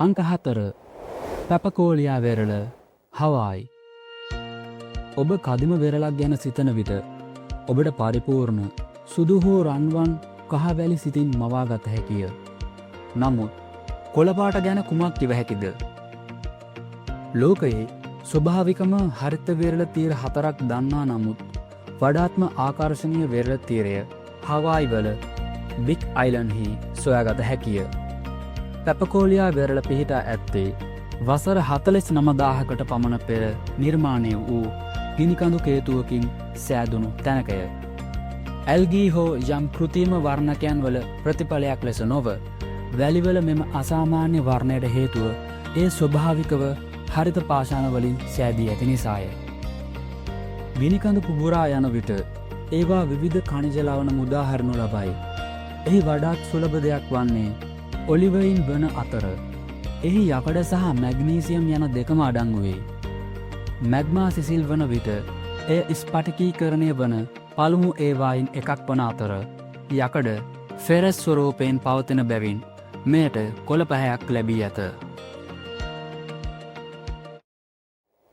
අංක 4 පැපකෝලියා වෙරළ හවායි. ඔබ කදිම වෙරළක් ගැන සිතන විට ඔබට පරිපූර්ණ සුදු හෝ රන්වන් කහවැලි සිතින් මවාගත හැකිය. නමුත් කොළපාට ගැන කුමක් කිව හැකිද? ලෝකයේ ස්වභාවිකම හරිත වෙරළ තීර 4ක් දන්නා නමුත් වඩාත්ම ආකර්ශනීය වෙරළ තීරය හවායි වල බිග් අයිලන්ඩ්හි සොයාගත හැකිය. පැපකෝලියා වෙරළ පිහිටා ඇත්තේ වසර 49,000කට පමණ පෙර නිර්මාණය වූ ගිනිකඳු කේතුවකින් සෑදුණු තැනකය. ඇල්ගී හෝ යම් කෘතිම වර්ණකයන් වල ප්‍රතිඵලයක් ලෙස නොව වැලිවල මෙම අසාමාන්‍ය වර්ණයට හේතුව ඒ ස්වභාවිකව හරිත පාෂාණ වලින් සෑදී ඇති නිසාය. ගිනිකඳු පුබුරා යන විට ඒවා විවිධ khනිජ ලවණ මුදාහරනු ලබයි. එහි වඩාත් සුලභ දෙයක් වන්නේ ඔලිවයින් වන අතර එහි යකඩ සහ මැග්නීසියම් යන දෙකම අඩංගු වේ. මැග්මා සිසිල් වන විට එය ස්පටිකීකරණය වන පළමු ඒවායින් එකක් වන අතර යකඩ ෆෙරස් ස්වරූපයෙන් පවතින බැවින් මෙයට කොළ පැහැයක් ලැබී ඇත.